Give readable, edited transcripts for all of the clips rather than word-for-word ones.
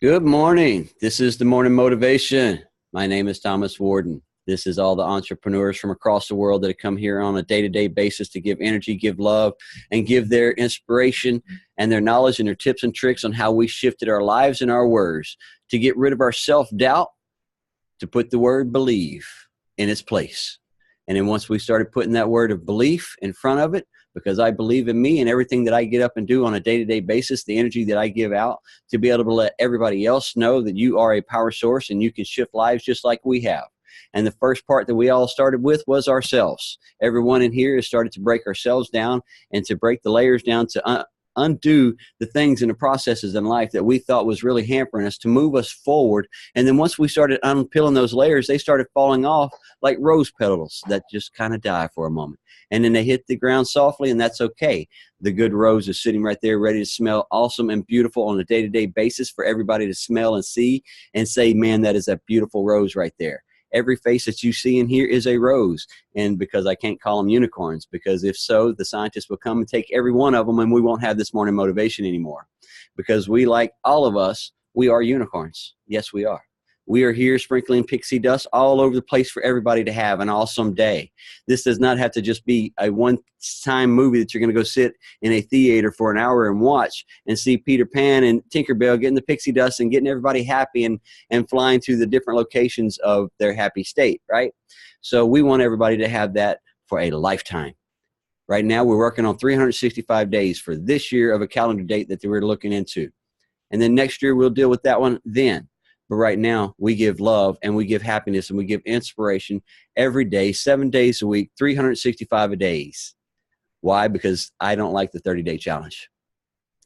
Good morning. This is the morning motivation. My name is Thomas Warden. This is all the entrepreneurs from across the world that have come here on a day-to-day basis to give energy, give love, and give their inspiration and their knowledge and their tips and tricks on how we shifted our lives and our words to get rid of our self-doubt, to put the word believe in its place. And then once we started putting that word of belief in front of it, because I believe in me and everything that I get up and do on a day-to-day basis, the energy that I give out to be able to let everybody else know that you are a power source and you can shift lives just like we have. And the first part that we all started with was ourselves. Everyone in here has started to break ourselves down and to break the layers down to undo the things and the processes in life that we thought was really hampering us to move us forward. And then once we started unpeeling those layers, they started falling off like rose petals that just kind of die for a moment. And then they hit the ground softly, and that's okay. The good rose is sitting right there ready to smell awesome and beautiful on a day-to-day basis for everybody to smell and see and say, man, that is a beautiful rose right there. Every face that you see in here is a rose. And because I can't call them unicorns, because if so, the scientists will come and take every one of them and we won't have this morning motivation anymore. Because we, like all of us, we are unicorns. Yes, we are. We are here sprinkling pixie dust all over the place for everybody to have an awesome day. This does not have to just be a one-time movie that you're going to go sit in a theater for an hour and watch and see Peter Pan and Tinkerbell getting the pixie dust and getting everybody happy and flying to the different locations of their happy state, right? So we want everybody to have that for a lifetime. Right now, we're working on 365 days for this year of a calendar date that we're looking into. And then next year, we'll deal with that one then. But right now, we give love and we give happiness and we give inspiration every day, 7 days a week, 365 days. Why? Because I don't like the 30-day challenge.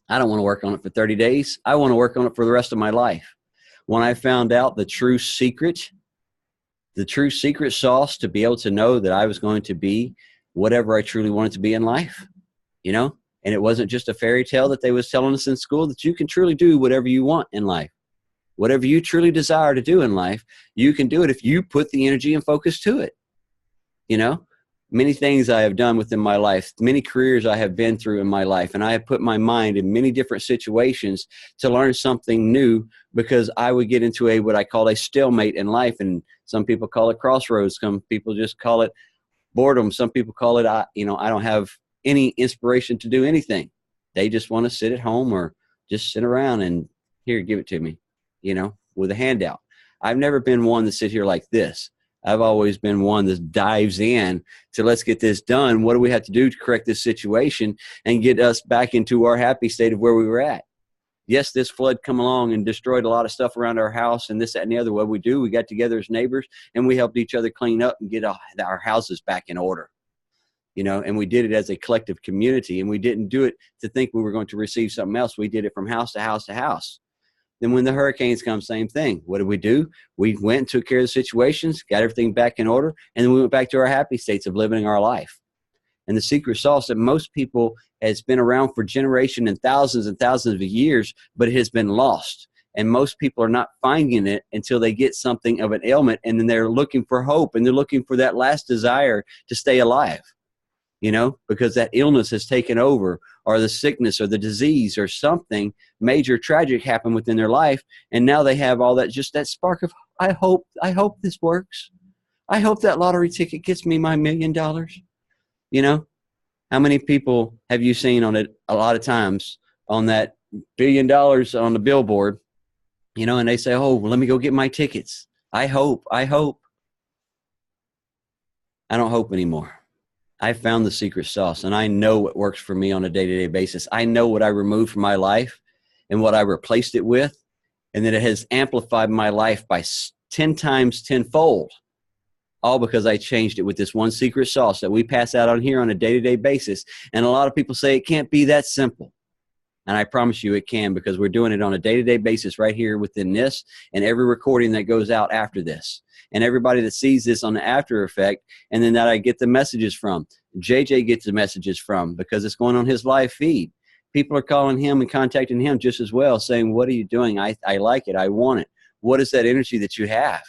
I don't want to work on it for 30 days. I want to work on it for the rest of my life. When I found out the true secret sauce to be able to know that I was going to be whatever I truly wanted to be in life, you know, and it wasn't just a fairy tale that they was telling us in school, that you can truly do whatever you want in life. Whatever you truly desire to do in life, you can do it if you put the energy and focus to it. You know, many things I have done within my life, many careers I have been through in my life, and I have put my mind in many different situations to learn something new because I would get into what I call a stalemate in life. And some people call it crossroads. Some people just call it boredom. Some people call it, I don't have any inspiration to do anything. They just want to sit at home or just sit around and here, give it to me. With a handout. I've never been one to sit here like this. I've always been one that dives in to let's get this done. What do we have to do to correct this situation and get us back into our happy state of where we were at? Yes, this flood come along and destroyed a lot of stuff around our house and this, that, and the other. What we do, we got together as neighbors and we helped each other clean up and get our houses back in order. And we did it as a collective community, and we didn't do it to think we were going to receive something else. We did it from house to house to house. Then when the hurricanes come, same thing. What did? We went and took care of the situations, got everything back in order, and then we went back to our happy states of living our life. And the secret sauce that most people has been around for generations and thousands of years, but it has been lost. And most people are not finding it until they get something of an ailment, and then they're looking for hope, and they're looking for that last desire to stay alive. Because that illness has taken over, or the sickness or the disease or something major tragic happened within their life. And now they have all that, just that spark of, I hope this works. I hope that lottery ticket gets me my $1 million. How many people have you seen on it a lot of times on that $1 billion on the billboard, and they say, oh, well, let me go get my tickets. I hope. I don't hope anymore. I found the secret sauce, and I know what works for me on a day-to-day basis. I know what I removed from my life and what I replaced it with, and that it has amplified my life by 10 times tenfold, all because I changed it with this one secret sauce that we pass out on here on a day-to-day basis. And a lot of people say it can't be that simple. And I promise you it can, because we're doing it on a day-to-day basis right here within this and every recording that goes out after this. And everybody that sees this on the after effect, and then that I get the messages from. JJ gets the messages from, because it's going on his live feed. People are calling him and contacting him just as well, saying, what are you doing? I like it. I want it. What is that energy that you have?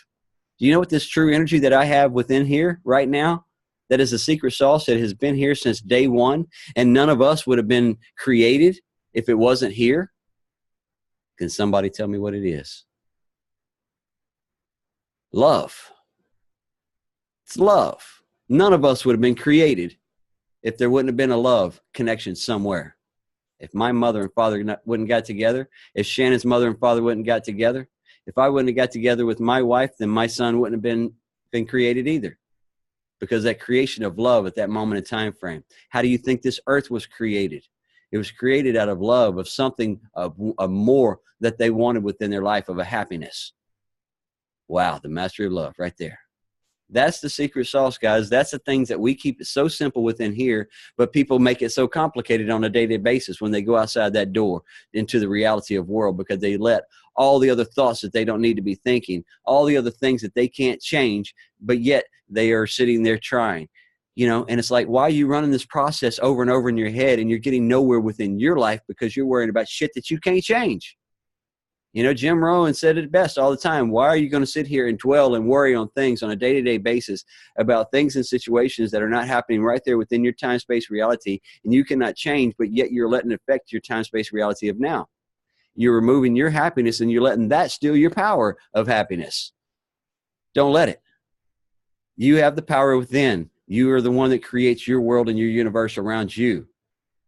Do you know what this true energy that I have within here right now? That is a secret sauce that has been here since day one, and none of us would have been created if it wasn't here. Can somebody tell me what it is? Love. It's love. None of us would have been created if there wouldn't have been a love connection somewhere. If my mother and father wouldn't got together, if Shannon's mother and father wouldn't got together, if I wouldn't have got together with my wife, then my son wouldn't have been created either. Because that creation of love at that moment in time frame. How do you think this earth was created? It was created out of love, of something of more that they wanted within their life, of a happiness. Wow, the mastery of love right there. That's the secret sauce, guys. That's the things that we keep it so simple within here, but people make it so complicated on a day-to-day basis when they go outside that door into the reality of world, because they let all the other thoughts that they don't need to be thinking, all the other things that they can't change, but yet they are sitting there trying, you know, and it's like, why are you running this process over and over in your head and you're getting nowhere within your life because you're worrying about shit that you can't change? You know, Jim Rohn said it best all the time. Why are you going to sit here and dwell and worry on things on a day-to-day basis about things and situations that are not happening right there within your time-space reality and you cannot change, but yet you're letting it affect your time-space reality of now? You're removing your happiness and you're letting that steal your power of happiness. Don't let it. You have the power within. You are the one that creates your world and your universe around you.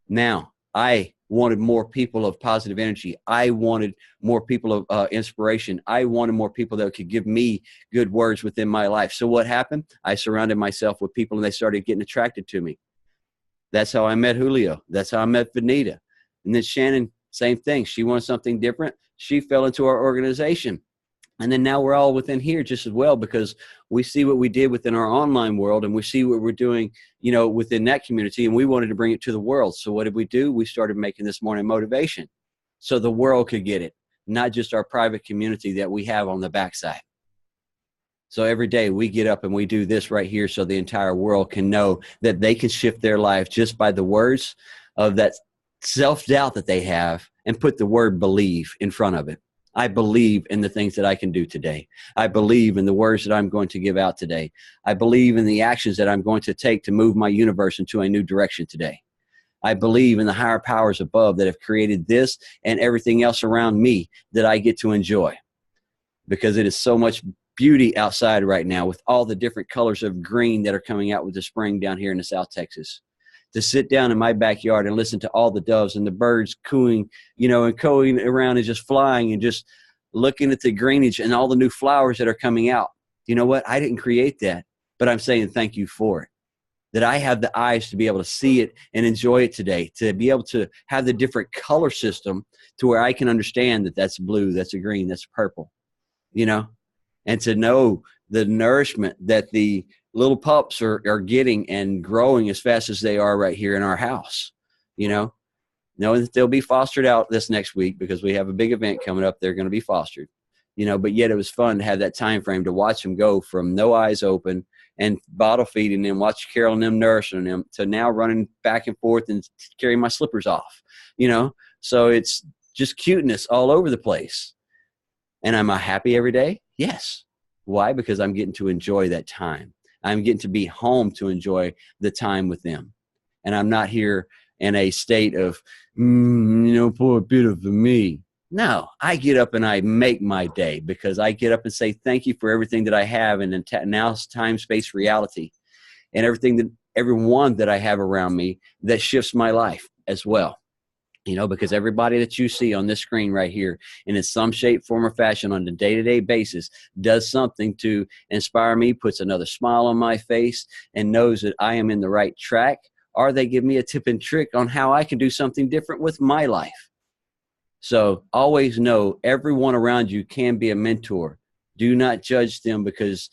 Now, I wanted more people of positive energy. I wanted more people of inspiration. I wanted more people that could give me good words within my life. So what happened? I surrounded myself with people and they started getting attracted to me. That's how I met Julio. That's how I met Vanita. And then Shannon, same thing. She wanted something different. She fell into our organization. And then now we're all within here just as well, because we see what we did within our online world and we see what we're doing, you know, within that community, and we wanted to bring it to the world. So what did we do? We started making this morning motivation so the world could get it, not just our private community that we have on the backside. So every day we get up and we do this right here so the entire world can know that they can shift their life just by the words of that self-doubt that they have and put the word believe in front of it. I believe in the things that I can do today. I believe in the words that I'm going to give out today. I believe in the actions that I'm going to take to move my universe into a new direction today. I believe in the higher powers above that have created this and everything else around me that I get to enjoy, because it is so much beauty outside right now with all the different colors of green that are coming out with the spring down here in the South Texas. To sit down in my backyard and listen to all the doves and the birds cooing, you know, and cooing around and just flying and just looking at the greenage and all the new flowers that are coming out. You know what? I didn't create that, but I'm saying thank you for it. That I have the eyes to be able to see it and enjoy it today, to be able to have the different color system to where I can understand that that's blue, that's a green, that's purple, you know, and to know the nourishment that the little pups are getting and growing as fast as they are right here in our house, you know, knowing that they'll be fostered out this next week because we have a big event coming up. They're going to be fostered, you know, but yet it was fun to have that time frame to watch them go from no eyes open and bottle feeding them, watch Carol and them nourishing them, to now running back and forth and carrying my slippers off, you know. So it's just cuteness all over the place. And am I happy every day? Yes. Why? Because I'm getting to enjoy that time. I'm getting to be home to enjoy the time with them. And I'm not here in a state of, you know, poor bit of me. No, I get up and I make my day, because I get up and say thank you for everything that I have in now time, space, reality, and everyone that I have around me that shifts my life as well. You know, because everybody that you see on this screen right here, and in some shape, form, or fashion on a day-to-day basis, does something to inspire me, puts another smile on my face, and knows that I am in the right track, or they give me a tip and trick on how I can do something different with my life. So always know everyone around you can be a mentor. Do not judge them, because,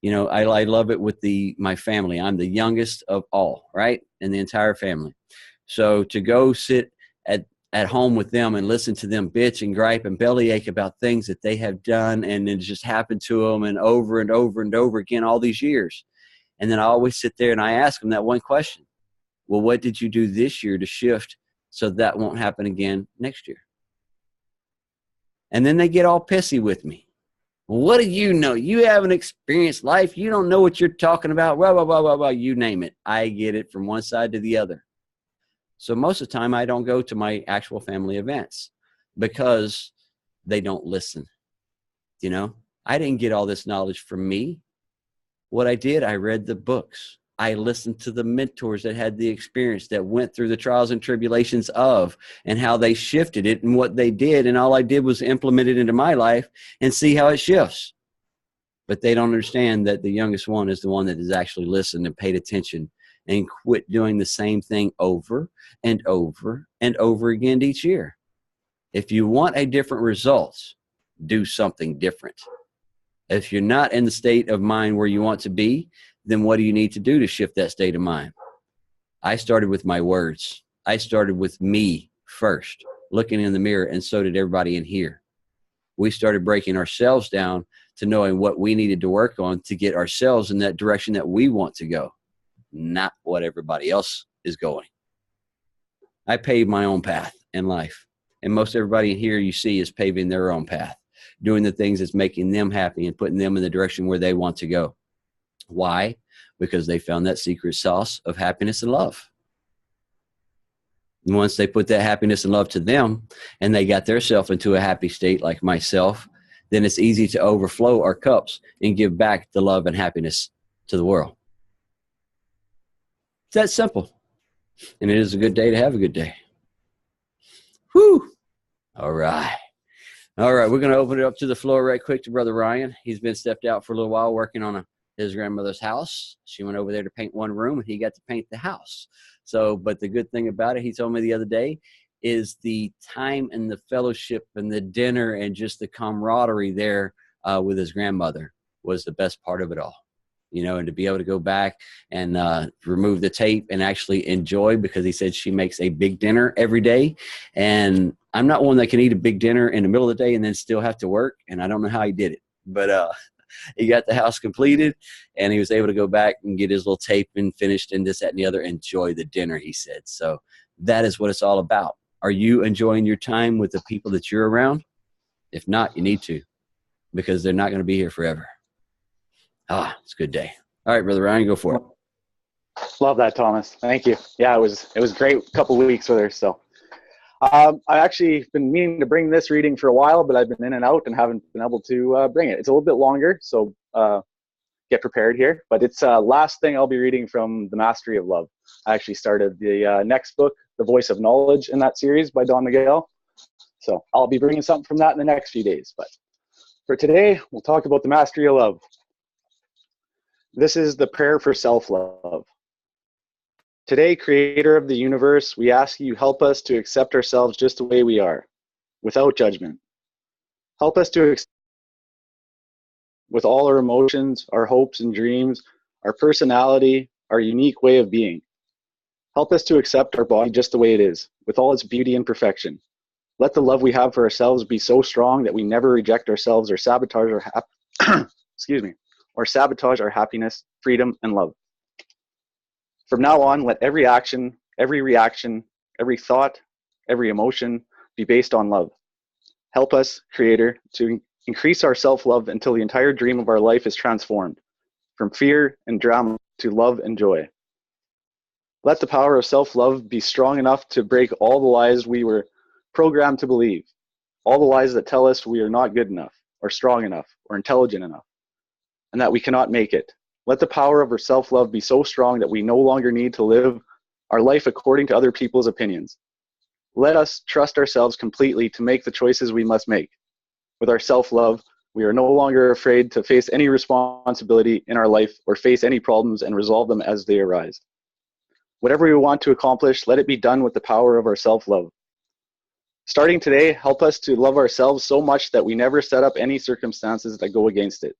you know, I love it with my family. I'm the youngest of all, right, in the entire family. So to go sit at home with them and listen to them bitch and gripe and bellyache about things that they have done and it just happened to them and over and over and over again all these years. And then I always sit there and I ask them that one question. Well, what did you do this year to shift so that won't happen again next year? And then they get all pissy with me. What do you know? You haven't experienced life. You don't know what you're talking about. Blah, blah, blah, blah, blah. You name it. I get it from one side to the other. So most of the time I don't go to my actual family events, because they don't listen. You know, I didn't get all this knowledge from me. What I did, I read the books. I listened to the mentors that had the experience, that went through the trials and tribulations of, and how they shifted it and what they did. And all I did was implement it into my life and see how it shifts. But they don't understand that the youngest one is the one that has actually listened and paid attention and quit doing the same thing over and over and over again each year. If you want a different result, do something different. If you're not in the state of mind where you want to be, then what do you need to do to shift that state of mind? I started with my words. I started with me first, looking in the mirror, and so did everybody in here. We started breaking ourselves down to knowing what we needed to work on to get ourselves in that direction that we want to go, not what everybody else is going. I paved my own path in life, and most everybody in here you see is paving their own path, doing the things that's making them happy and putting them in the direction where they want to go. Why? Because they found that secret sauce of happiness and love. And once they put that happiness and love to them and they got themselves into a happy state like myself, then it's easy to overflow our cups and give back the love and happiness to the world. It's that simple. And it is a good day to have a good day. Whew. All right. All right. We're going to open it up to the floor right quick to Brother Ryan. He's been stepped out for a little while working on his grandmother's house. She went over there to paint one room and he got to paint the house. So, but the good thing about it, he told me the other day, is the time and the fellowship and the dinner and just the camaraderie there with his grandmother was the best part of it all. You know, and to be able to go back and remove the tape and actually enjoy, because he said she makes a big dinner every day. And I'm not one that can eat a big dinner in the middle of the day and then still have to work. And I don't know how he did it, but he got the house completed and he was able to go back and get his little tape and finished and this, that, and the other, enjoy the dinner, he said. So that is what it's all about. Are you enjoying your time with the people that you're around? If not, you need to, because they're not going to be here forever. It's a good day. All right, Brother Ryan, go for it. Love that, Thomas. Thank you. Yeah, it was a great couple of weeks with her. So I actually been meaning to bring this reading for a while, but I've been in and out and haven't been able to bring it. It's a little bit longer, so get prepared here. But it's last thing I'll be reading from The Mastery of Love. I actually started the next book, The Voice of Knowledge, in that series by Don Miguel. So I'll be bringing something from that in the next few days. But for today, we'll talk about the Mastery of Love. This is the prayer for self-love. Today, Creator of the universe, we ask you help us to accept ourselves just the way we are, without judgment. Help us to accept with all our emotions, our hopes and dreams, our personality, our unique way of being. Help us to accept our body just the way it is, with all its beauty and perfection. Let the love we have for ourselves be so strong that we never reject ourselves or sabotage our or sabotage our happiness, freedom, and love. From now on, let every action, every reaction, every thought, every emotion be based on love. Help us, Creator, to increase our self-love until the entire dream of our life is transformed, from fear and drama to love and joy. Let the power of self-love be strong enough to break all the lies we were programmed to believe, all the lies that tell us we are not good enough, or strong enough, or intelligent enough, and that we cannot make it. Let the power of our self-love be so strong that we no longer need to live our life according to other people's opinions. Let us trust ourselves completely to make the choices we must make. With our self-love, we are no longer afraid to face any responsibility in our life or face any problems and resolve them as they arise. Whatever we want to accomplish, let it be done with the power of our self-love. Starting today, help us to love ourselves so much that we never set up any circumstances that go against it.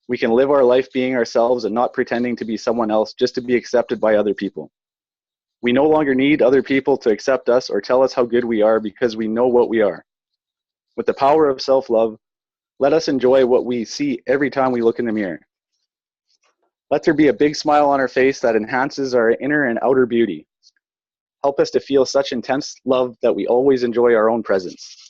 We can live our life being ourselves and not pretending to be someone else just to be accepted by other people. We no longer need other people to accept us or tell us how good we are because we know what we are. With the power of self-love, let us enjoy what we see every time we look in the mirror. Let there be a big smile on our face that enhances our inner and outer beauty. Help us to feel such intense love that we always enjoy our own presence.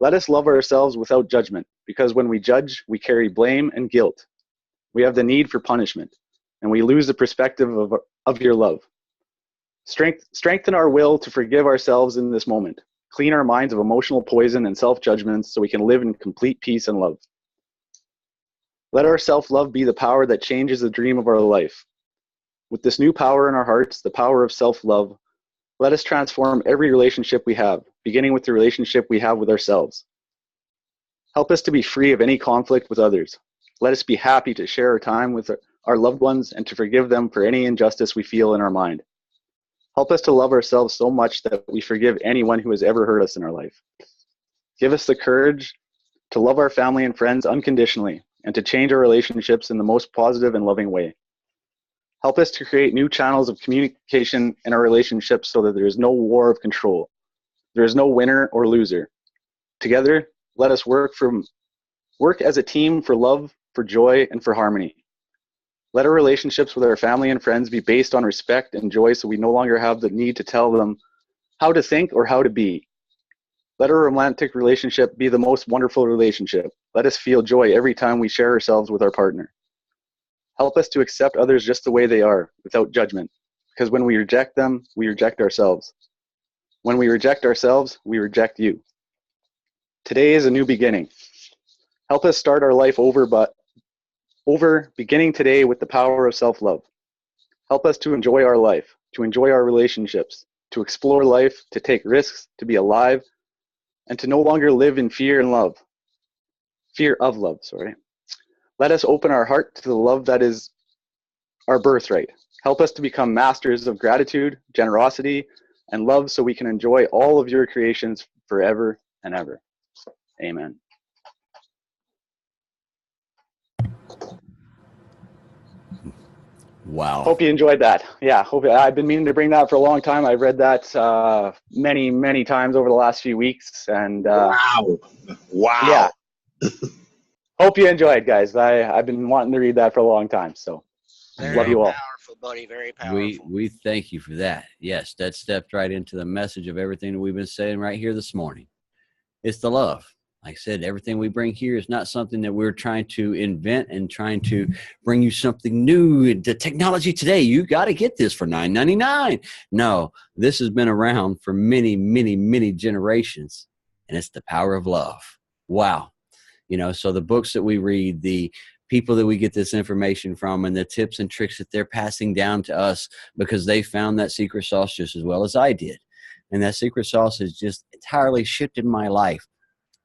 Let us love ourselves without judgment, because when we judge, we carry blame and guilt. We have the need for punishment, and we lose the perspective of your love. Strengthen our will to forgive ourselves in this moment. Clean our minds of emotional poison and self-judgments so we can live in complete peace and love. Let our self-love be the power that changes the dream of our life. With this new power in our hearts, the power of self-love, let us transform every relationship we have, beginning with the relationship we have with ourselves. Help us to be free of any conflict with others. Let us be happy to share our time with our loved ones and to forgive them for any injustice we feel in our mind. Help us to love ourselves so much that we forgive anyone who has ever hurt us in our life. Give us the courage to love our family and friends unconditionally and to change our relationships in the most positive and loving way. Help us to create new channels of communication in our relationships so that there is no war of control. There is no winner or loser. Together, let us work as a team for love, for joy, and for harmony. Let our relationships with our family and friends be based on respect and joy so we no longer have the need to tell them how to think or how to be. Let our romantic relationship be the most wonderful relationship. Let us feel joy every time we share ourselves with our partner. Help us to accept others just the way they are, without judgment, because when we reject them, we reject ourselves. When we reject ourselves, we reject you. Today is a new beginning. Help us start our life over beginning today with the power of self-love. Help us to enjoy our life, to enjoy our relationships, to explore life, to take risks, to be alive, and to no longer live in fear of love. Let us open our heart to the love that is our birthright. Help us to become masters of gratitude, generosity, and love so we can enjoy all of your creations forever and ever. Amen. Wow. Hope you enjoyed that. Yeah, I've been meaning to bring that for a long time. I've read that many, many times over the last few weeks. And wow. Yeah. Hope you enjoyed, guys. I've been wanting to read that for a long time. So love you all. Very powerful, buddy. Very powerful. We thank you for that. Yes, that stepped right into the message of everything that we've been saying right here this morning. It's the love. Like I said, everything we bring here is not something that we're trying to invent and trying to bring you something new. The technology today, you got to get this for $9.99. No, this has been around for many, many, many generations, and it's the power of love. Wow. You know, so the books that we read, the people that we get this information from, and the tips and tricks that they're passing down to us because they found that secret sauce just as well as I did. And that secret sauce has just entirely shifted my life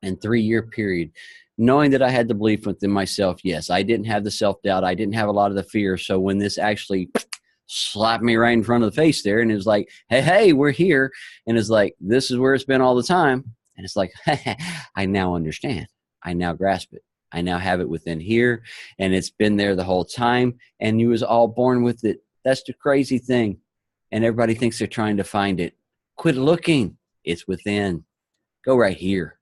in 3-year period, knowing that I had the belief within myself. Yes, I didn't have the self-doubt. I didn't have a lot of the fear. So when this actually slapped me right in front of the face there, and it was like, hey, we're here. And it's like, this is where it's been all the time. And it's like, I now understand. I now grasp it. I now have it within here, and it's been there the whole time, and you was all born with it. That's the crazy thing. And everybody thinks they're trying to find it. Quit looking. It's within. Go right here.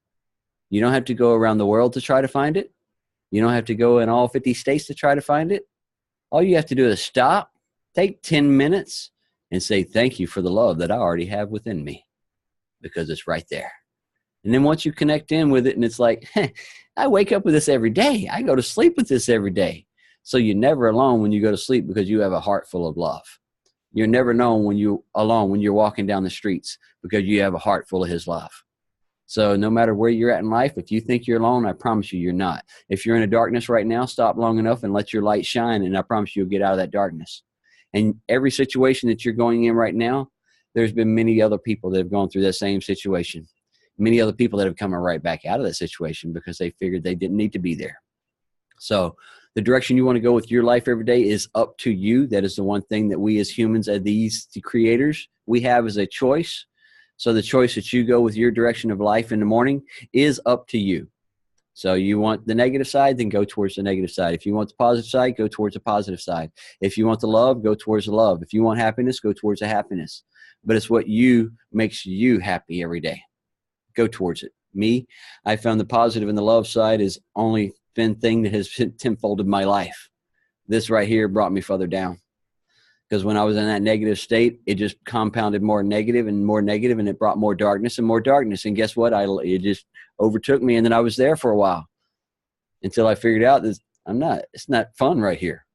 You don't have to go around the world to try to find it. You don't have to go in all 50 states to try to find it. All you have to do is stop, take 10 minutes, and say thank you for the love that I already have within me, because it's right there. And then once you connect in with it, and it's like, I wake up with this every day. I go to sleep with this every day. So you're never alone when you go to sleep, because you have a heart full of love. You're never alone when you're walking down the streets, because you have a heart full of his love. So no matter where you're at in life, if you think you're alone, I promise you, you're not. If you're in a darkness right now, stop long enough and let your light shine, and I promise you'll get out of that darkness. And every situation that you're going in right now, there's been many other people that have gone through that same situation. Many other people that have come right back out of that situation because they figured they didn't need to be there. So the direction you want to go with your life every day is up to you. That is the one thing that we as humans, as these creators, we have as a choice. So the choice that you go with your direction of life in the morning is up to you. So you want the negative side, then go towards the negative side. If you want the positive side, go towards the positive side. If you want the love, go towards the love. If you want happiness, go towards the happiness. But it's what makes you happy every day. Go towards it. Me, I found the positive and the love side is only been thing that has tenfolded my life. This right here brought me further down. Because when I was in that negative state, it just compounded more negative, and it brought more darkness and more darkness. And guess what? It just overtook me, and then I was there for a while until I figured out that it's not fun right here.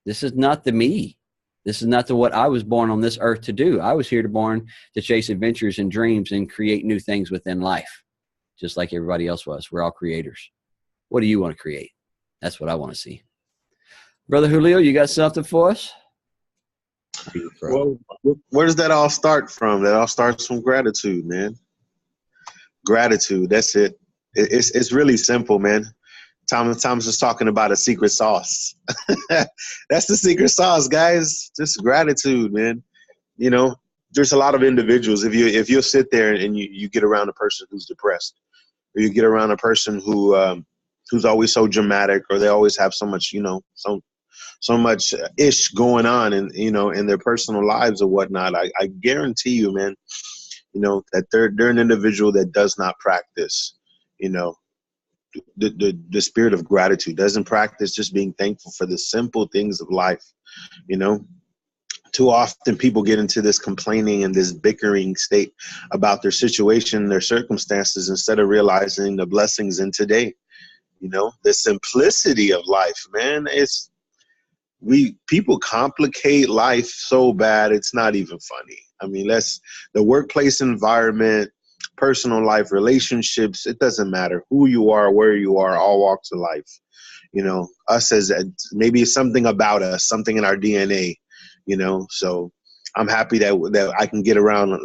This is not the me. This is not what I was born on this earth to do. I was here born to chase adventures and dreams and create new things within life, just like everybody else was. We're all creators. What do you want to create? That's what I want to see. Brother Julio, you got something for us? Well, where does that all start from? That all starts from gratitude, man. Gratitude, that's it. It's really simple, man. Thomas was talking about a secret sauce. That's the secret sauce, guys. Just gratitude, man. You know, there's a lot of individuals. If you sit there and you get around a person who's depressed, or you get around a person who's always so dramatic, or they always have so much, so much ish going on in their personal lives or whatnot, I guarantee you, man, that they're an individual that does not practice, the spirit of gratitude, doesn't practice just being thankful for the simple things of life. Too often people get into this complaining and this bickering state about their situation, their circumstances, instead of realizing the blessings in today. The simplicity of life, man. People complicate life so bad it's not even funny. I mean, the workplace environment, personal life, relationships, it doesn't matter who you are, where you are, all walks of life. Us as maybe it's something about us, something in our DNA, so I'm happy that I can get around,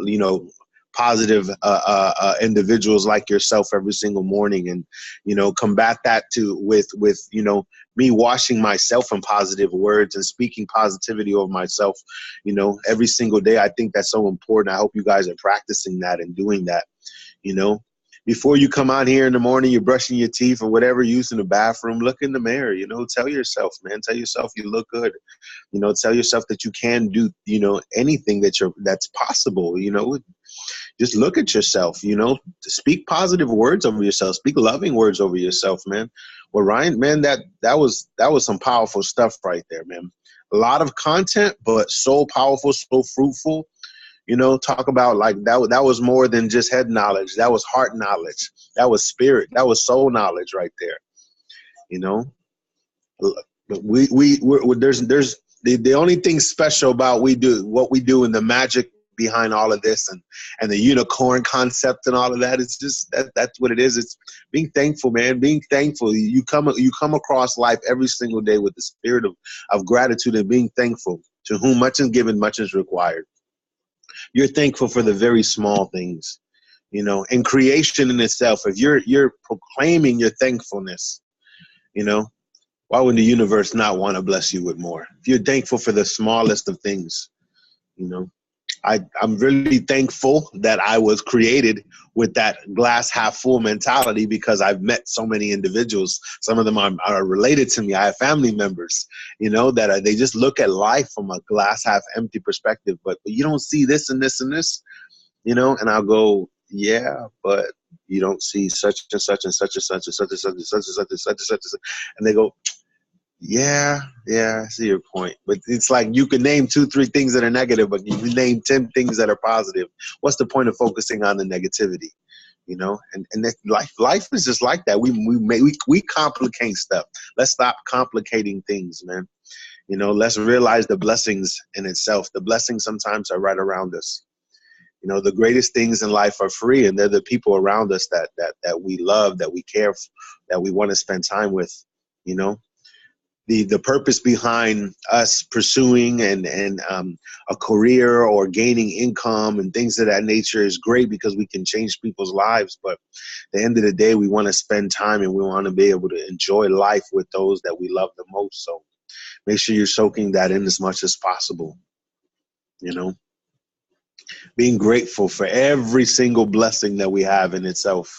positive individuals like yourself every single morning, and combat that with me washing myself in positive words and speaking positivity over myself every single day. I think that's so important. I hope you guys are practicing that and doing that. Before you come out here in the morning, you're brushing your teeth or whatever, using the bathroom, look in the mirror, tell yourself, man, tell yourself you look good, tell yourself that you can do anything that's possible. Just look at yourself, speak positive words over yourself, speak loving words over yourself, man. Well, Ryan, man, that was some powerful stuff right there, man. A lot of content, but so powerful, so fruitful. Talk about like that was more than just head knowledge. That was heart knowledge. That was spirit. That was soul knowledge right there. There's the only thing special about what we do and the magic behind all of this and the unicorn concept and all of that. It's just that's what it is. It's being thankful, man. Being thankful. You come across life every single day with the spirit of gratitude and being thankful. To whom much is given, much is required. You're thankful for the very small things, and creation in itself. If you're proclaiming your thankfulness, why would the universe not want to bless you with more? If you're thankful for the smallest of things, I'm really thankful that I was created with that glass half full mentality, because I've met so many individuals. Some of them are related to me. I have family members, that they just look at life from a glass half empty perspective. But you don't see this and this and this, and I'll go, yeah, but you don't see such and such and such and such and such and such and such and such and such and such, and they go, yeah, I see your point. But it's like you can name 2-3 things that are negative, but you name 10 things that are positive. What's the point of focusing on the negativity? And that life is just like that. We complicate stuff. Let's stop complicating things, man. Let's realize the blessings in itself. The blessings sometimes are right around us. The greatest things in life are free, and they're the people around us that we love, that we care for, that we want to spend time with. The purpose behind us pursuing and a career or gaining income and things of that nature is great, because we can change people's lives. But at the end of the day, we want to spend time and we want to be able to enjoy life with those that we love the most. So make sure you're soaking that in as much as possible. Being grateful for every single blessing that we have in itself.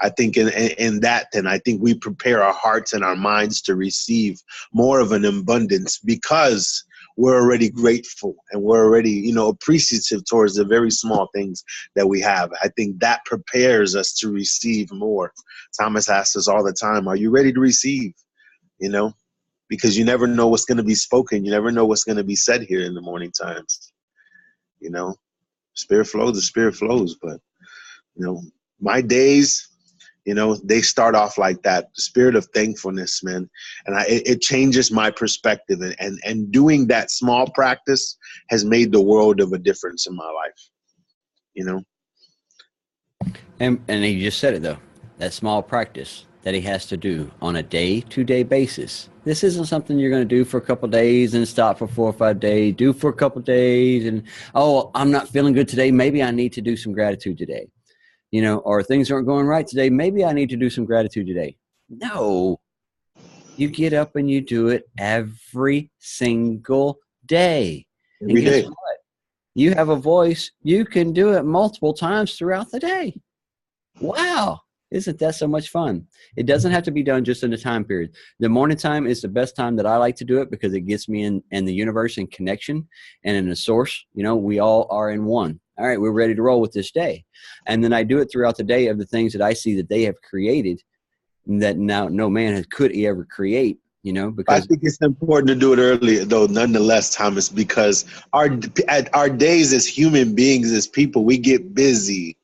I think in that, then I think we prepare our hearts and our minds to receive more of an abundance, because we're already grateful and we're already, appreciative towards the very small things that we have. I think that prepares us to receive more. Thomas asks us all the time, are you ready to receive? Because you never know what's going to be spoken. You never know what's going to be said here in the morning times. Spirit flows, the spirit flows. But, my days, You know, they start off like that, spirit of thankfulness, man. And it changes my perspective. And doing that small practice has made the world of a difference in my life, you know. And he just said it, though, that small practice that he has to do on a day-to-day basis. This isn't something you're going to do for a couple of days and stop for 4 or 5 days, do for a couple of days, and, oh, I'm not feeling good today. Maybe I need to do some gratitude today. You know, or things aren't going right today. Maybe I need to do some gratitude today. No, you get up and you do it every single day. Every and guess day. what? You have a voice. You can do it multiple times throughout the day. Wow. Isn't that so much fun? It doesn't have to be done just in a time period. The morning time is the best time that I like to do it because it gets me in the universe in connection and in the source. You know, we all are in one. All right, we're ready to roll with this day. And then I do it throughout the day of the things that I see that they have created that now no man could ever create, you know, because I think it's important to do it early, though, nonetheless, Thomas, because our days as human beings, as people, we get busy.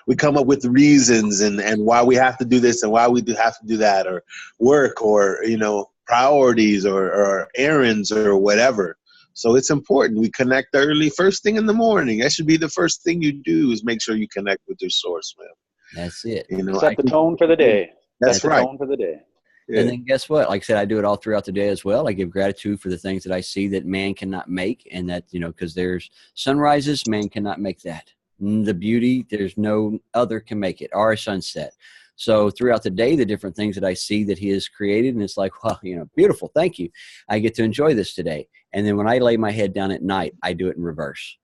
We come up with reasons and why we have to do this and why we have to do that, or work, or, you know, priorities, or errands, or whatever. So it's important we connect early, first thing in the morning. That should be the first thing you do, is make sure you connect with your source, man. that's it. You know, Set the tone for the day. That's right. The tone for the day. Yeah. And then guess what? Like I said, I do it all throughout the day as well. I give gratitude for the things that I see that man cannot make, and that, you know, because there's sunrises, man cannot make that. The beauty, there's no other can make it, or a sunset. So throughout the day, the different things that I see that he has created, and it's like, wow, you know, beautiful. Thank you. I get to enjoy this today. And then when I lay my head down at night, I do it in reverse.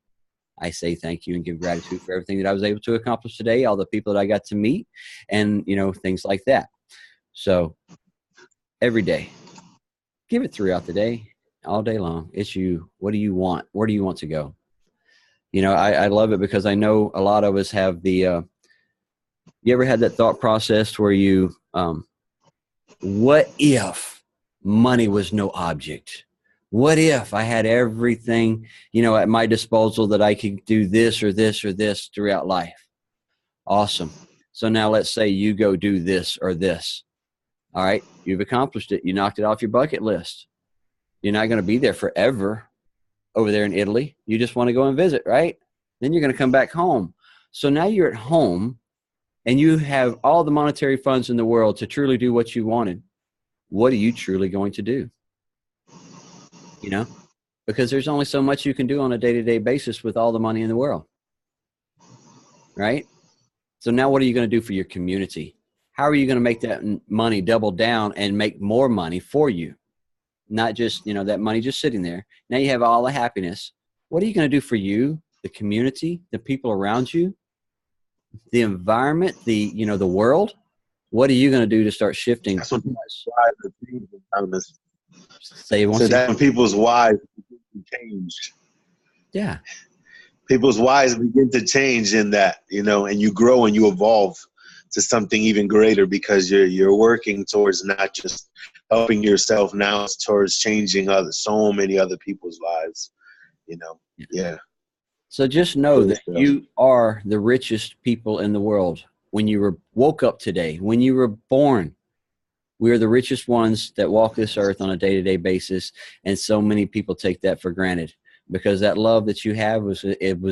I say thank you and give gratitude for everything that I was able to accomplish today, all the people that I got to meet, and, you know, things like that. So every day, give it throughout the day, all day long. It's you. What do you want? Where do you want to go? You know, I love it because I know a lot of us have the, you ever had that thought process where you, what if money was no object? What if I had everything, you know, at my disposal that I could do this or this or this throughout life? Awesome. So now let's say you go do this or this. All right. You've accomplished it. You knocked it off your bucket list. You're not going to be there forever over there in Italy. You just want to go and visit, right? Then you're going to come back home. So now you're at home and you have all the monetary funds in the world to truly do what you wanted. What are you truly going to do? You know, because there's only so much you can do on a day-to-day basis with all the money in the world, right? So now what are you going to do for your community? How are you going to make that money double down and make more money for you? Not just, you know, that money just sitting there. Now you have all the happiness. What are you going to do for you, the community, the people around you, the environment, the, you know, the world? What are you going to do to start shifting? That's what Say once so that when people's whys change. Yeah. People's whys begin to change in that, you know, and you grow and you evolve to something even greater because you're working towards not just helping yourself now, it's towards changing so many other people's lives, you know. Yeah. So just know that you are the richest people in the world. When you woke up today, when you were born, we are the richest ones that walk this earth on a day-to-day basis, and so many people take that for granted because that love that you have was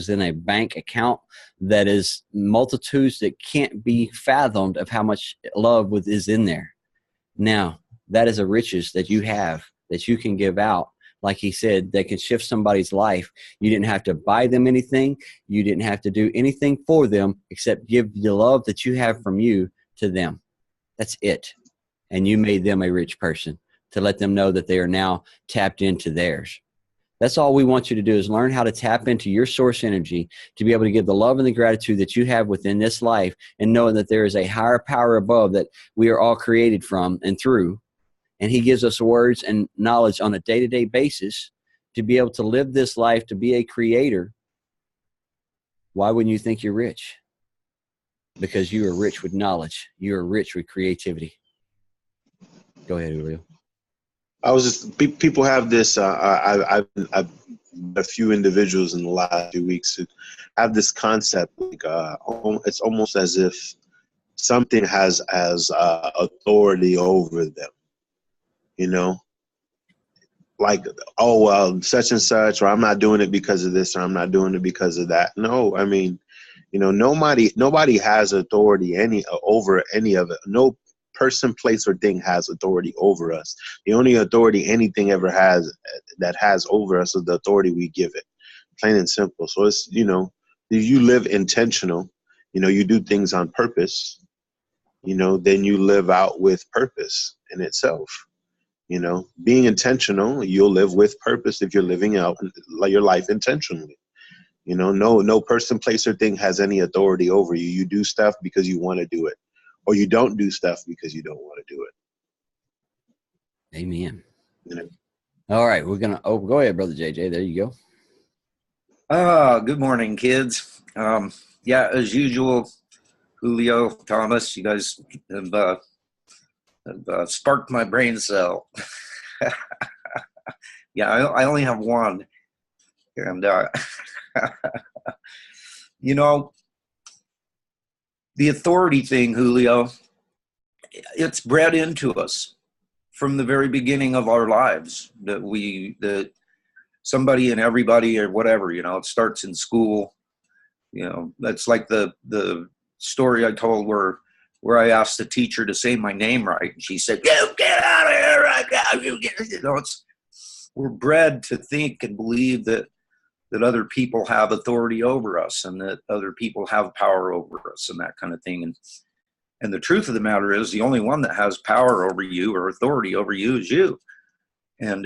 in a bank account that is multitudes that can't be fathomed of how much love is in there. Now, that is a riches that you have that you can give out. Like he said, that can shift somebody's life. You didn't have to buy them anything. You didn't have to do anything for them except give the love that you have from you to them. That's it. And you made them a rich person to let them know that they are now tapped into theirs. That's all we want you to do is learn how to tap into your source energy to be able to give the love and the gratitude that you have within this life and knowing that there is a higher power above that we are all created from and through. And he gives us words and knowledge on a day-to-day basis to be able to live this life, to be a creator. Why wouldn't you think you're rich? Because you are rich with knowledge. You are rich with creativity. Go ahead, Julio. I was just, people have this, I've a few individuals in the last few weeks who have this concept, like, it's almost as if something has authority over them, you know, like, oh, well, such and such, or I'm not doing it because of this, or I'm not doing it because of that. No, I mean, you know, nobody has authority over any of it. No person, place, or thing has authority over us. The only authority anything ever has that has over us is the authority we give it, plain and simple. So it's, you know, you live intentional, you know, you do things on purpose, you know, then you live out with purpose in itself. You know, being intentional, you'll live with purpose if you're living out your life intentionally. You know, no person, place, or thing has any authority over you. You do stuff because you want to do it, or you don't do stuff because you don't want to do it. Amen. You know? All right, we're gonna. Oh, go ahead, brother JJ. There you go. Good morning, kids. Yeah, as usual, Julio, Thomas, you guys have sparked my brain cell. Yeah, I only have one, and you know, the authority thing, Julio, it's bred into us from the very beginning of our lives, that somebody and everybody or whatever, you know, it starts in school. You know, that's like the story I told where I asked the teacher to say my name right, and she said, "You get out of here right now." You know, we're bred to think and believe that other people have authority over us, and that other people have power over us, and that kind of thing. And the truth of the matter is, the only one that has power over you or authority over you is you. And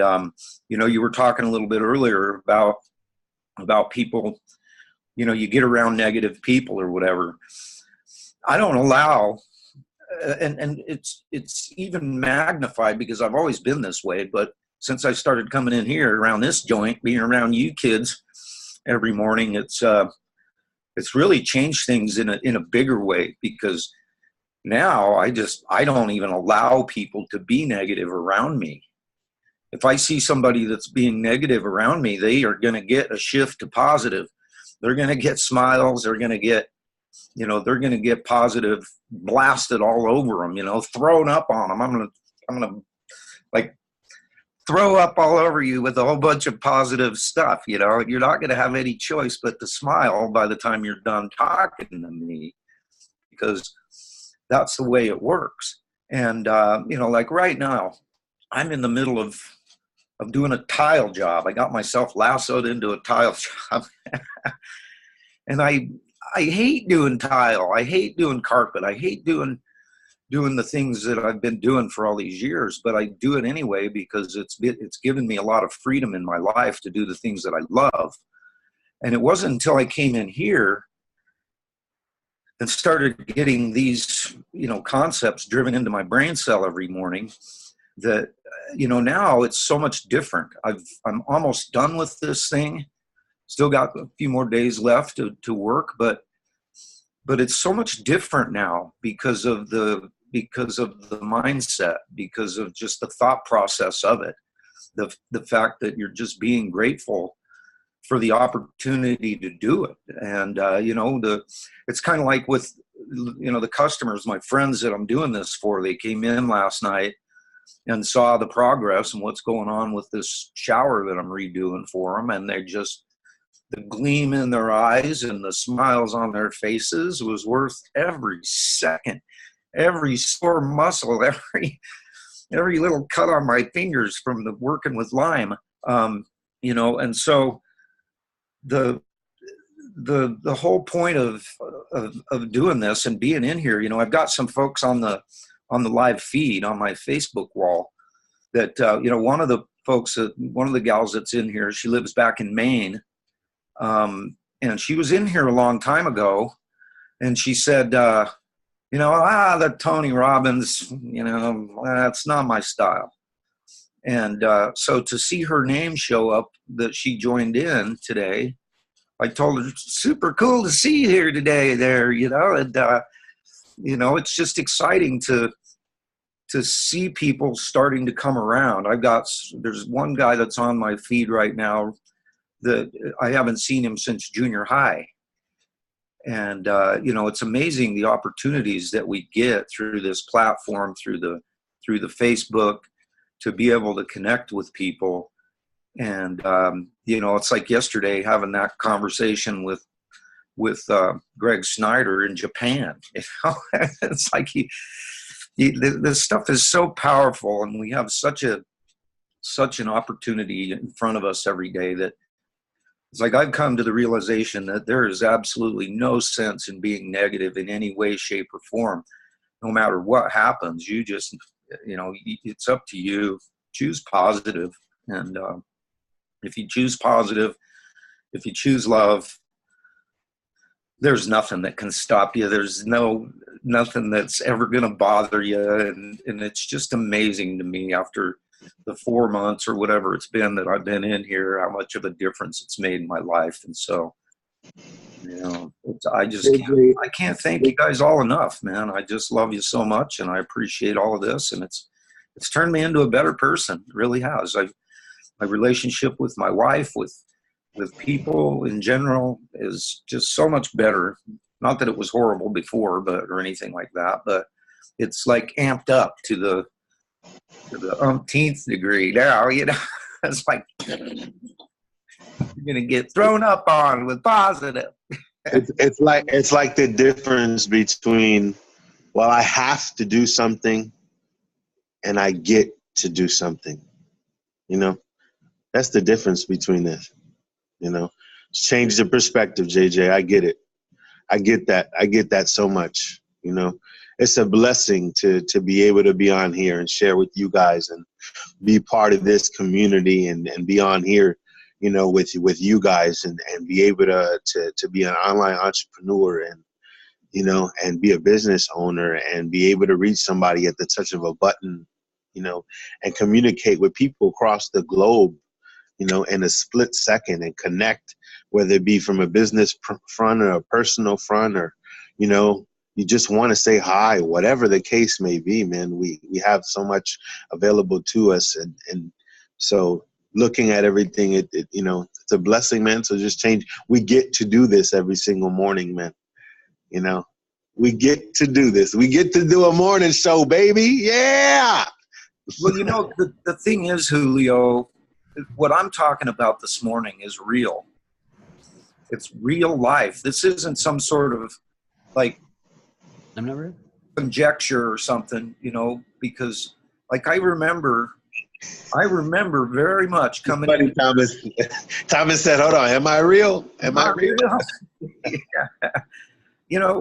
you know, you were talking a little bit earlier about people. You know, you get around negative people or whatever. I don't allow, and it's even magnified because I've always been this way. But since I started coming in here around this joint, being around you kids every morning, it's really changed things in a bigger way, because now I don't even allow people to be negative around me. If I see somebody that's being negative around me, they are going to get a shift to positive. They're going to get smiles. They're going to get, you know, they're going to get positive blasted all over them, you know, thrown up on them. I'm going to like throw up all over you with a whole bunch of positive stuff. You know, you're not going to have any choice but to smile by the time you're done talking to me, because that's the way it works. And, you know, like right now, I'm in the middle of doing a tile job. I got myself lassoed into a tile job. And I hate doing tile. I hate doing carpet. I hate doing the things that I've been doing for all these years, but I do it anyway because it's given me a lot of freedom in my life to do the things that I love. And it wasn't until I came in here and started getting these, you know, concepts driven into my brain cell every morning that, you know, now it's so much different. I'm almost done with this thing. Still got a few more days left to work, but it's so much different now because of the mindset, because of just the thought process of it. The fact that you're just being grateful for the opportunity to do it. And, you know, it's kind of like with, you know, the customers, my friends that I'm doing this for, they came in last night and saw the progress and what's going on with this shower that I'm redoing for them. And they just, the gleam in their eyes and the smiles on their faces was worth every second, every sore muscle, every little cut on my fingers from the working with lime. You know, and so the whole point of doing this and being in here, you know, I've got some folks on the live feed on my Facebook wall that, you know, one of the gals that's in here, she lives back in Maine. And she was in here a long time ago, and she said, you know, that Tony Robbins, you know, that's not my style. And so to see her name show up that she joined in today, I told her, super cool to see you here today there, you know, and, you know, it's just exciting to see people starting to come around. There's one guy that's on my feed right now that I haven't seen him since junior high. And, it's amazing the opportunities that we get through this platform, through the Facebook, to be able to connect with people. And, it's like yesterday having that conversation with Greg Snyder in Japan. It's like this stuff is so powerful, and we have such an opportunity in front of us every day that it's like I've come to the realization that there is absolutely no sense in being negative in any way, shape, or form. No matter what happens, you just, it's up to you. Choose positive. And if you choose positive, if you choose love, there's nothing that can stop you. There's nothing that's ever going to bother you. And it's just amazing to me after the 4 months or whatever it's been that I've been in here, how much of a difference it's made in my life. And so, I can't thank you guys all enough, man. I just love you so much, and I appreciate all of this. And it's turned me into a better person. It really has. My relationship with my wife, with people in general, is just so much better. Not that it was horrible before, or anything like that, but it's like amped up to the umpteenth degree now. It's like you're gonna get thrown up on with positive. It's like the difference between, well, I have to do something and I get to do something. That's the difference between this. Change the perspective, JJ. I get it. I get that so much. It's a blessing to be able to be on here and share with you guys and be part of this community and be on here, with you guys and be able to be an online entrepreneur and be a business owner and be able to reach somebody at the touch of a button, and communicate with people across the globe, in a split second, and connect, whether it be from a business front or a personal front, or, you just want to say hi, whatever the case may be, man. We have so much available to us. And so looking at everything, it's a blessing, man. So just change. We get to do this every single morning, man. We get to do this. We get to do a morning show, baby. Yeah. Well, the thing is, Julio, what I'm talking about this morning is real. It's real life. This isn't some sort of conjecture or something, because I remember very much coming in. Thomas said, hold on, am I real? Am I real? Yeah.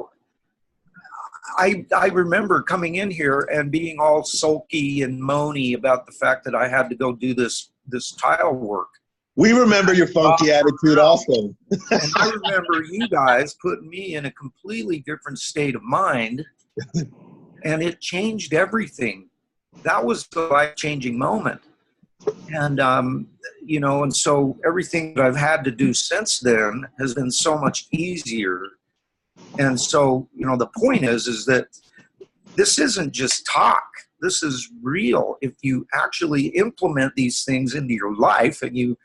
I remember coming in here and being all sulky and moany about the fact that I had to go do this tile work. We remember your funky attitude also. And I remember you guys putting me in a completely different state of mind, and it changed everything. That was the life-changing moment. And, and so everything that I've had to do since then has been so much easier. And so, the point is that this isn't just talk. This is real. If you actually implement these things into your life, and you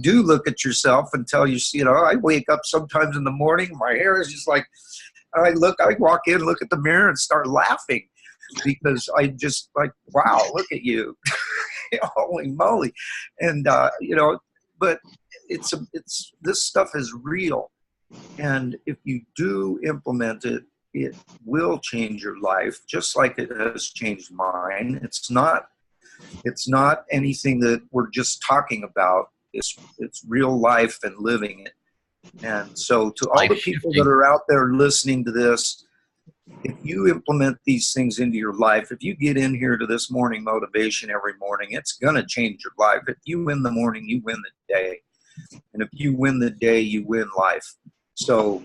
do look at yourself and tell you, I wake up sometimes in the morning, my hair is just like, I walk in, look at the mirror and start laughing because I just wow, look at you. Holy moly. And, but this stuff is real. And if you do implement it, it will change your life, just like it has changed mine. It's not anything that we're just talking about. It's real life and living it. And so to all the people that are out there listening to this, if you implement these things into your life, if you get in here to this morning motivation every morning, it's going to change your life. If you win the morning, you win the day. And if you win the day, you win life. So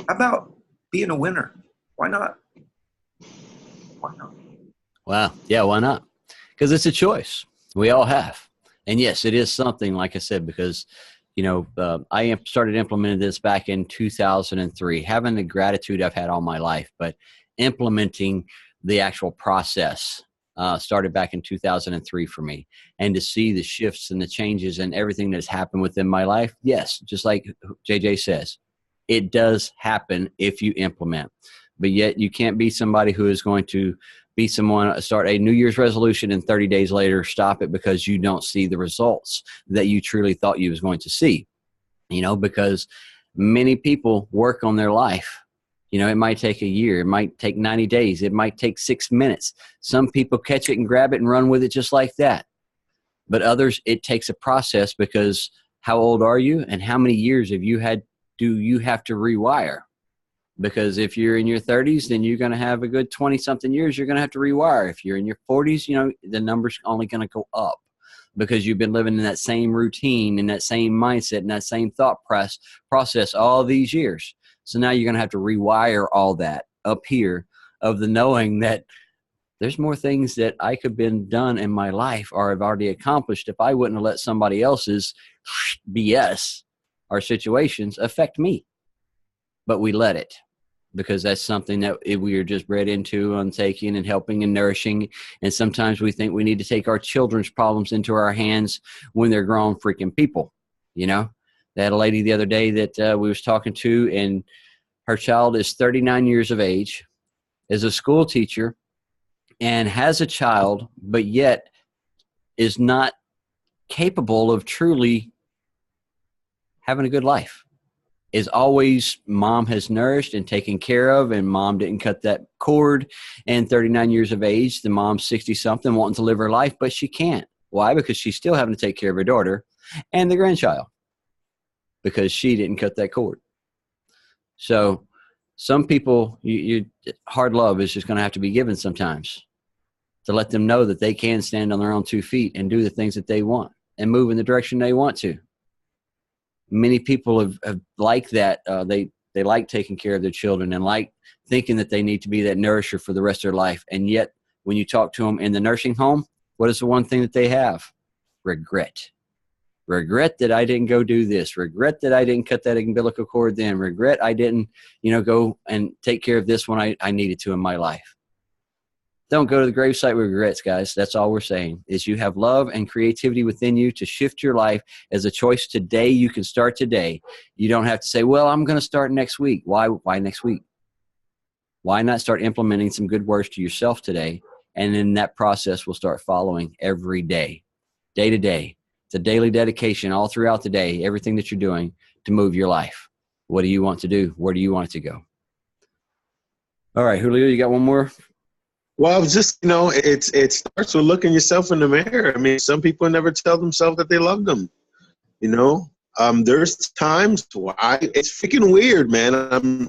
how about being a winner? Why not? Why not? Wow. Yeah, why not? Because it's a choice we all have. And yes, it is something, like I said, because, I started implementing this back in 2003, having the gratitude I've had all my life, but implementing the actual process started back in 2003 for me. And to see the shifts and the changes and everything that's happened within my life, yes, just like JJ says, It does happen if you implement. But yet you can't be somebody who is going to be someone, start a New Year's resolution and 30 days later stop it because you don't see the results that you truly thought you was going to see. You know, because many people work on their life. You know, it might take a year. It might take 90 days. It might take 6 minutes. Some people catch it and grab it and run with it just like that. But others, it takes a process, because how old are you and how many years do you have to rewire? Because if you're in your 30s, then you're going to have a good 20-something years you're going to have to rewire. If you're in your 40s, you know, the number's only going to go up, because you've been living in that same routine and that same mindset and that same thought process all these years. So now you're going to have to rewire all that up here, of the knowing that there's more things that I could have been done in my life or have already accomplished if I wouldn't have let somebody else's BS or situations affect me. But we let it, because that's something that we are just bred into, on taking and helping and nourishing. And sometimes we think we need to take our children's problems into our hands when they're grown freaking people. You know, they had a lady the other day that we was talking to, and her child is 39 years of age, is a school teacher, and has a child, but yet is not capable of truly having a good life. Is always, mom has nourished and taken care of, and mom didn't cut that cord. And 39 years of age, the mom's 60-something, wanting to live her life, but she can't. Why? Because she's still having to take care of her daughter and the grandchild, because she didn't cut that cord. So some people, hard love is just going to have to be given sometimes, to let them know that they can stand on their own 2 feet and do the things that they want and move in the direction they want to. Many people have like that. They like taking care of their children and like thinking that they need to be that nourisher for the rest of their life. And yet when you talk to them in the nursing home, what is the one thing that they have? Regret. Regret that I didn't go do this. Regret that I didn't cut that umbilical cord then. Regret I didn't, go and take care of this when I needed to in my life. Don't go to the gravesite with regrets, guys. That's all we're saying, is you have love and creativity within you to shift your life as a choice today. You can start today. You don't have to say, well, I'm going to start next week. Why next week? Why not start implementing some good words to yourself today? And then that process will start following every day, day to day. It's a daily dedication all throughout the day, everything that you're doing to move your life. What do you want to do? Where do you want it to go? All right, Julio, you got one more? Well, just, it starts with looking yourself in the mirror. I mean, some people never tell themselves that they love them. There's times where it's freaking weird, man.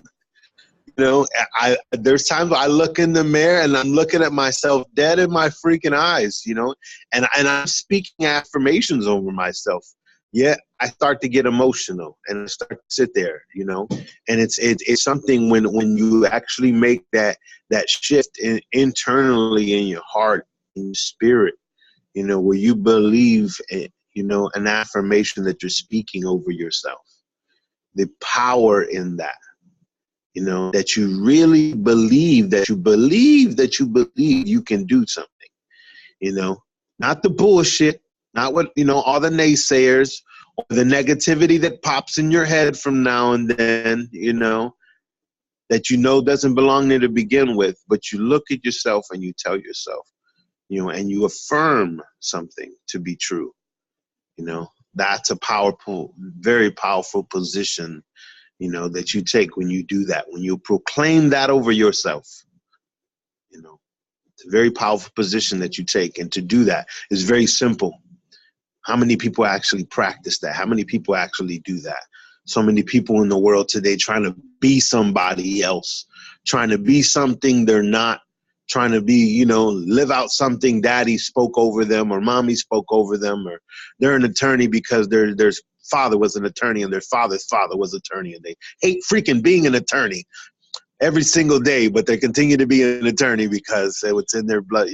There's times where I look in the mirror and I'm looking at myself dead in my freaking eyes, and I'm speaking affirmations over myself. Yet I start to get emotional and I start to sit there, and it's something when you actually make that shift internally in your heart, in your spirit, where you believe, an affirmation that you're speaking over yourself, the power in that, that you really believe that you can do something, not the bullshit. Not what, all the naysayers or the negativity that pops in your head from now and then, that doesn't belong there to begin with. But you look at yourself and you tell yourself, and you affirm something to be true. That's a powerful, very powerful position, that you take when you do that, when you proclaim that over yourself. It's a very powerful position that you take. And to do that is very simple. How many people actually practice that? How many people actually do that? So many people in the world today trying to be somebody else, trying to be something they're not, trying to be, live out something daddy spoke over them or mommy spoke over them, or they're an attorney because their father was an attorney and their father's father was an attorney, and they hate freaking being an attorney every single day, but they continue to be an attorney because it's in their blood,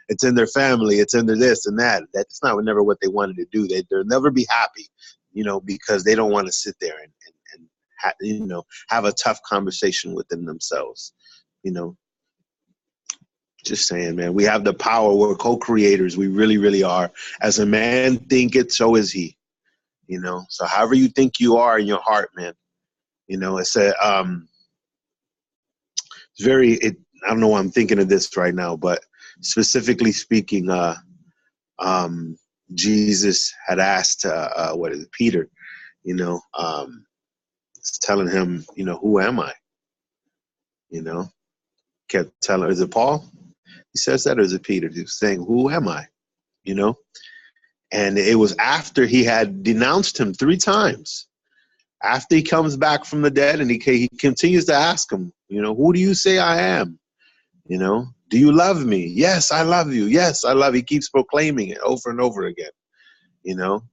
it's in their family, it's in their this and that. That's never what they wanted to do. They'll never be happy, because they don't want to sit there and have a tough conversation within themselves, Just saying, man, we have the power. We're co-creators. We really, really are. As a man thinketh, so is he, So however you think you are in your heart, man, You know, it's a it's very. I don't know why I'm thinking of this right now, but specifically speaking, Jesus had asked, what is it, Peter? You know, telling him, you know, who am I? You know, kept telling. Is it Paul? He says that, or is it Peter? He was saying, "Who am I?" You know, and it was after he had denounced him 3 times. After he comes back from the dead, and he continues to ask him, you know, who do you say I am? You know, do you love me? Yes, I love you. Yes, I love you. He keeps proclaiming it over and over again, you know,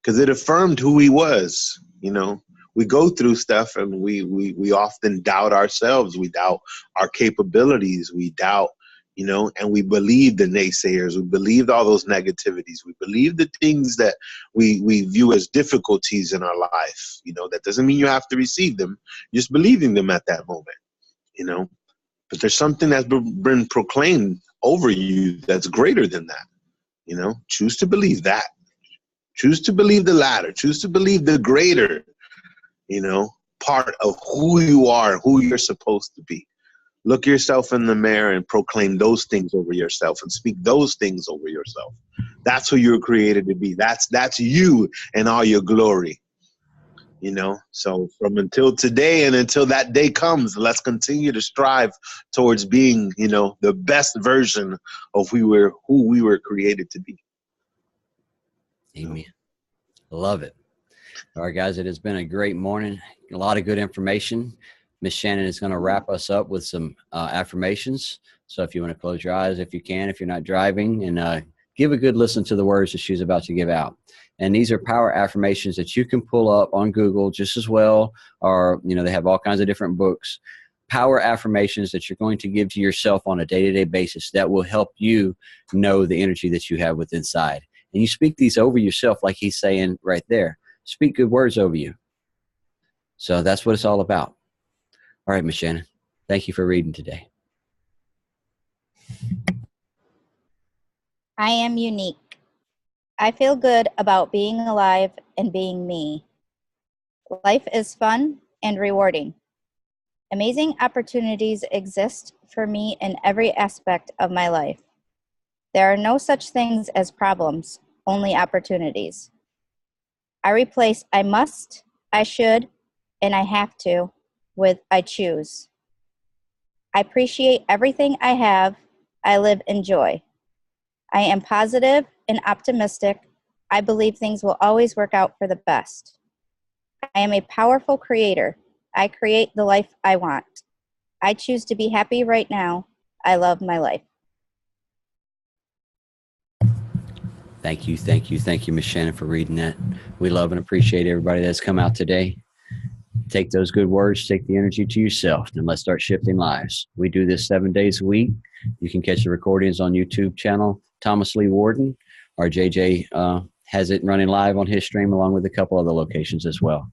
because it affirmed who he was. You know, we go through stuff and we often doubt ourselves. We doubt our capabilities. We doubt, you know, and we believe the naysayers. We believed all those negativities. We believe the things that we view as difficulties in our life. You know, that doesn't mean you have to receive them. You're just believing them at that moment, you know. But there's something that's been proclaimed over you that's greater than that. You know, choose to believe that. Choose to believe the latter. Choose to believe the greater, you know, part of who you are, who you're supposed to be. Look yourself in the mirror and proclaim those things over yourself and speak those things over yourself. That's who you're created to be. That's you and all your glory. You know, so from until today and until that day comes, let's continue to strive towards being, you know, the best version of who we were created to be. Amen. Love it. All right, guys, it has been a great morning. A lot of good information. Miss Shannon is going to wrap us up with some affirmations. So if you want to close your eyes, if you can, if you're not driving, and give a good listen to the words that she's about to give out. And these are power affirmations that you can pull up on Google just as well, or, you know, they have all kinds of different books. Power affirmations that you're going to give to yourself on a day-to-day basis that will help you know the energy that you have within inside. And you speak these over yourself like he's saying right there. Speak good words over you. So that's what it's all about. All right, Ms. Shannon, thank you for reading today. I am unique. I feel good about being alive and being me. Life is fun and rewarding. Amazing opportunities exist for me in every aspect of my life. There are no such things as problems, only opportunities. I replace I must, I should, and I have to with I choose. I appreciate everything I have. I live in joy. I am positive and optimistic. I believe things will always work out for the best. I am a powerful creator. I create the life I want. I choose to be happy right now. I love my life. Thank you, thank you, thank you, Ms. Shannon, for reading that. We love and appreciate everybody that's come out today. Take those good words, take the energy to yourself, and let's start shifting lives. We do this 7 days a week. You can catch the recordings on YouTube channel, Thomas Lee Warden. Our JJ has it running live on his stream along with a couple other locations as well.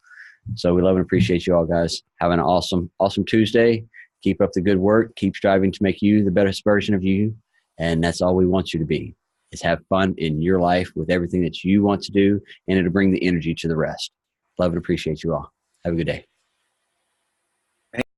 So we love and appreciate you all, guys. Have an awesome, awesome Tuesday. Keep up the good work. Keep striving to make you the best version of you. And that's all we want you to be, is have fun in your life with everything that you want to do, and it'll bring the energy to the rest. Love and appreciate you all. Have a good day.